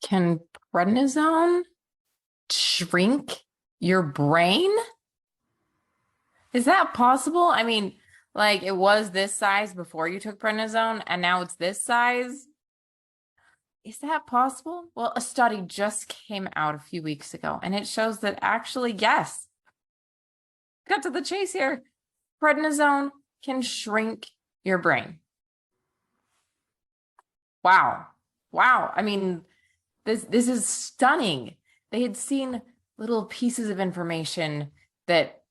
Can prednisone shrink your brain? Is that possible? I mean, like it was this size before you took prednisone and now it's this size. Is that possible? Well, a study just came out a few weeks ago and it shows that actually, yes, cut to the chase here. Prednisone can shrink your brain. Wow. Wow. I mean, this is stunning. They had seen little pieces of information that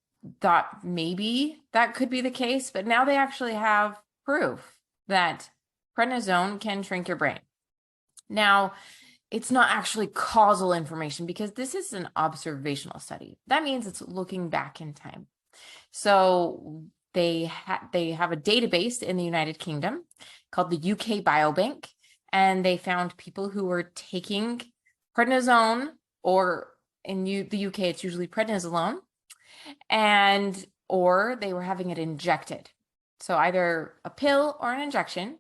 thought maybe that could be the case, but now they actually have proof that prednisone can shrink your brain. Now, it's not actually causal information because this is an observational study. That means it's looking back in time. So they have a database in the United Kingdom called the UK Biobank, and they found people who were taking prednisone, or in the UK, it's usually prednisolone, or they were having it injected. So either a pill or an injection.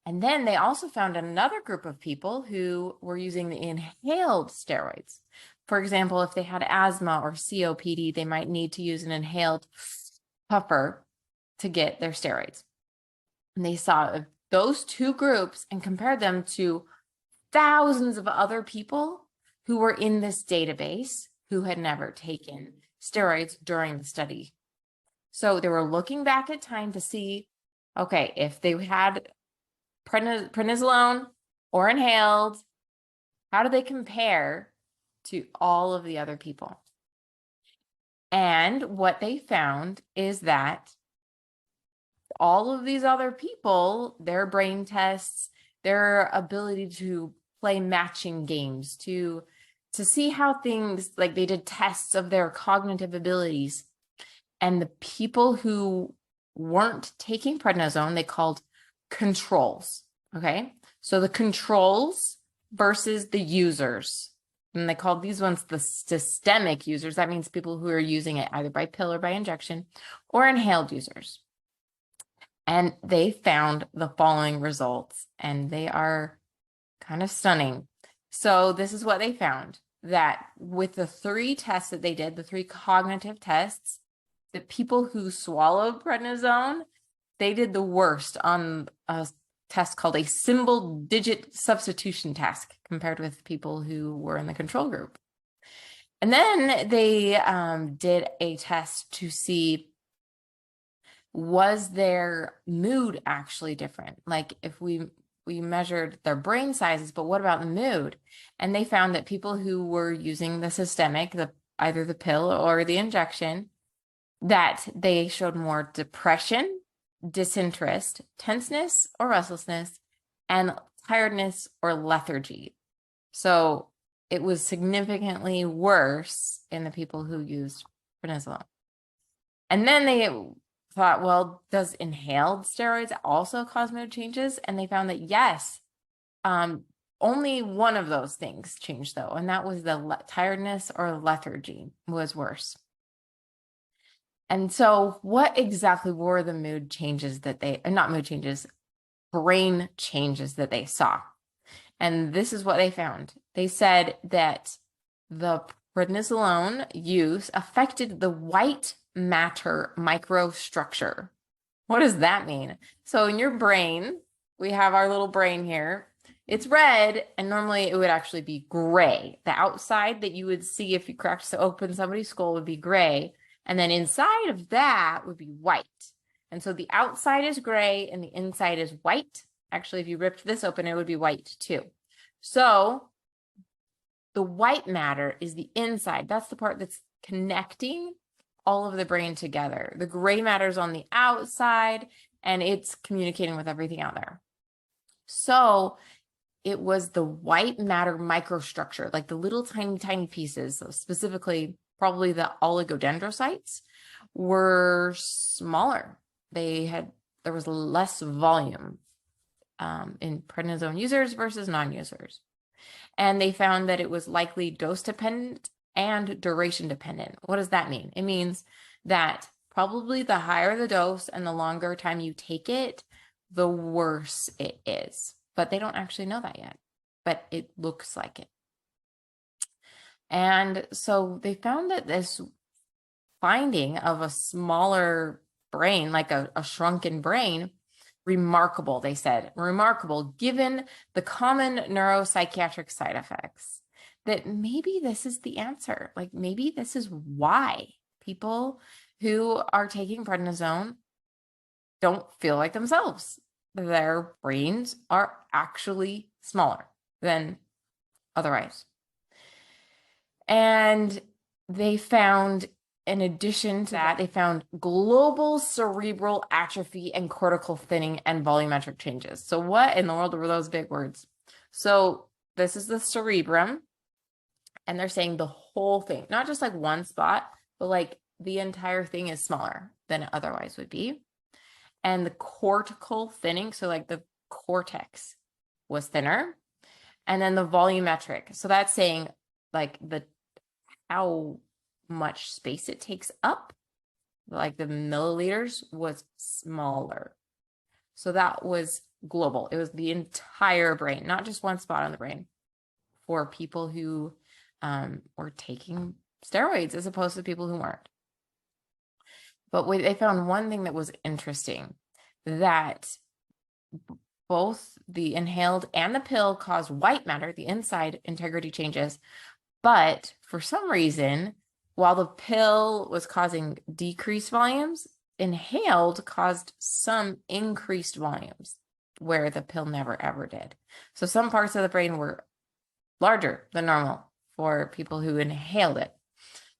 And then they also found another group of people who were using the inhaled steroids. For example, if they had asthma or COPD, they might need to use an inhaled puffer to get their steroids. And they saw those two groups and compared them to thousands of other people who were in this database who had never taken steroids during the study. So they were looking back at time to see, okay, if they had prednisolone or inhaled, how do they compare to all of the other people? And what they found is that all of these other people, their brain tests, their ability to play matching games, to see how things, like they did tests of their cognitive abilities. And the people who weren't taking prednisone, they called controls. Okay. So the controls versus the users. And they called these ones the systemic users. That means people who are using it either by pill or by injection, or inhaled users. And they found the following results, and they are kind of stunning. So this is what they found, that with the three tests that they did, the three cognitive tests, the people who swallowed prednisone, they did the worst on a test called a symbol digit substitution task compared with people who were in the control group. And then they did a test to see, was their mood actually different? Like if we measured their brain sizes, but what about the mood? And they found that people who were using the systemic, either the pill or the injection, that they showed more depression, disinterest, tenseness or restlessness, and tiredness or lethargy. So it was significantly worse in the people who used prednisolone. And then they thought, well, does inhaled steroids also cause mood changes? And they found that yes, only one of those things changed though, and that was the tiredness or lethargy was worse. And so what exactly were the mood changes that not mood changes, brain changes that they saw? And this is what they found. They said that the prednisolone use affected the white matter microstructure. What does that mean? So in your brain, we have our little brain here. It's red, and normally it would actually be gray. The outside that you would see if you cracked open somebody's skull would be gray. And then inside of that would be white. And so the outside is gray and the inside is white. Actually, if you ripped this open, it would be white too. So the white matter is the inside. That's the part that's connecting all of the brain together. The gray matter is on the outside and it's communicating with everything out there. So it was the white matter microstructure, like the little tiny pieces, so specifically probably the oligodendrocytes, were smaller. There was less volume in prednisone users versus non-users. And they found that it was likely dose dependent and duration dependent. What does that mean? It means that probably the higher the dose and the longer time you take it, the worse it is. But they don't actually know that yet. but it looks like it. And so they found that this finding of a smaller brain, like a shrunken brain, remarkable, they said, remarkable, given the common neuropsychiatric side effects, that maybe this is the answer. Like maybe this is why people who are taking prednisone don't feel like themselves. Their brains are actually smaller than otherwise. And they found, in addition to that, they found global cerebral atrophy and cortical thinning and volumetric changes. So what in the world were those big words? So this is the cerebrum, and they're saying the whole thing, not just like one spot, but like the entire thing is smaller than it otherwise would be. And the cortical thinning, so like the cortex was thinner. And then the volumetric, so that's saying like how much space it takes up, like the milliliters, was smaller. So that was global. It was the entire brain, not just one spot on the brain, for people who were taking steroids as opposed to people who weren't. But they found one thing that was interesting, that both the inhaled and the pill cause white matter, the inside integrity changes. But for some reason, while the pill was causing decreased volumes, inhaled caused some increased volumes where the pill never ever did. So some parts of the brain were larger than normal for people who inhaled it.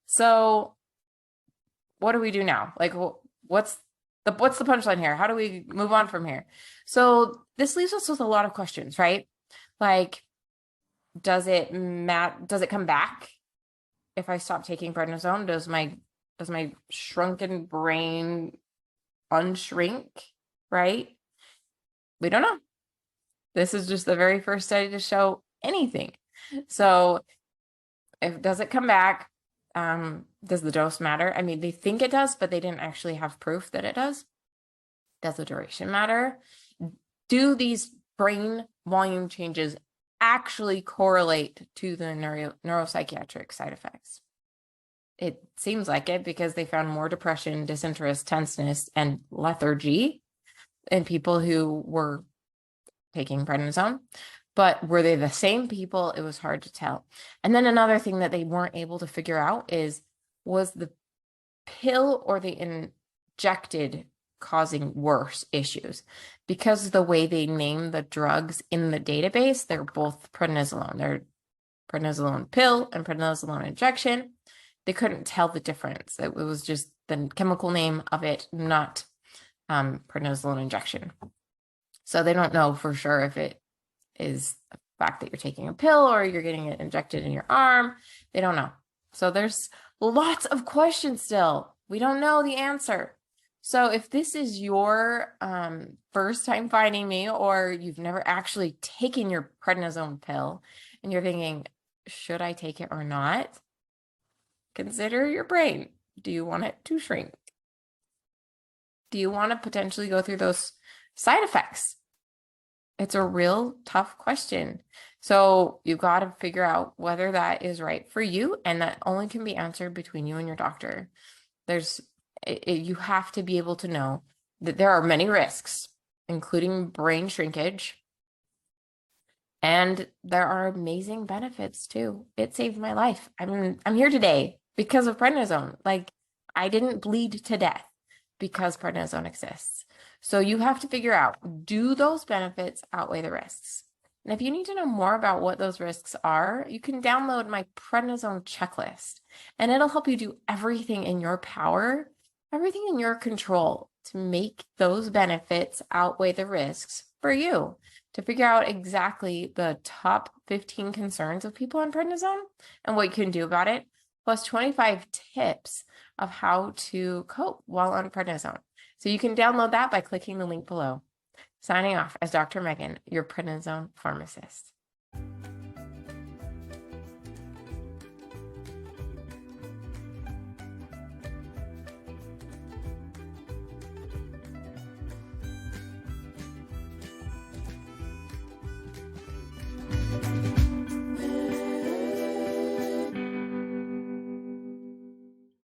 So what do we do now? Like, what's the punchline here? How do we move on from here? So this leaves us with a lot of questions, right? Like, does it come back if I stop taking prednisone? Does my shrunken brain unshrink, right? We don't know. This is just the very first study to show anything. So does it come back? Does the dose matter? I mean, they think it does, but they didn't actually have proof that it does. Does the duration matter? Do these brain volume changes actually correlate to the neuropsychiatric side effects? It seems like it, because they found more depression, disinterest, tenseness, and lethargy in people who were taking prednisone. But were they the same people? It was hard to tell. And then another thing that they weren't able to figure out is, was the pill or the injected causing worse issues? Because of the way they name the drugs in the database, they're both prednisolone. They're prednisolone pill and prednisolone injection. They couldn't tell the difference. It was just the chemical name of it, not prednisolone injection. So they don't know for sure if it is the fact that you're taking a pill or you're getting it injected in your arm. They don't know. So there's lots of questions still. We don't know the answer. So if this is your first time finding me, or you've never actually taken your prednisone pill and you're thinking, should I take it or not? Consider your brain. Do you want it to shrink? Do you want to potentially go through those side effects? It's a real tough question. So you've got to figure out whether that is right for you, and that only can be answered between you and your doctor. You have to be able to know that there are many risks, including brain shrinkage, and there are amazing benefits too. It saved my life. I'm here today because of prednisone. Like, I didn't bleed to death because prednisone exists. So you have to figure out, do those benefits outweigh the risks? And if you need to know more about what those risks are, you can download my prednisone checklist, and it'll help you do everything in your power, everything in your control to make those benefits outweigh the risks for you, to figure out exactly the top 15 concerns of people on prednisone and what you can do about it, plus 25 tips of how to cope while on prednisone. So you can download that by clicking the link below. Signing off as Dr. Megan, your prednisone pharmacist.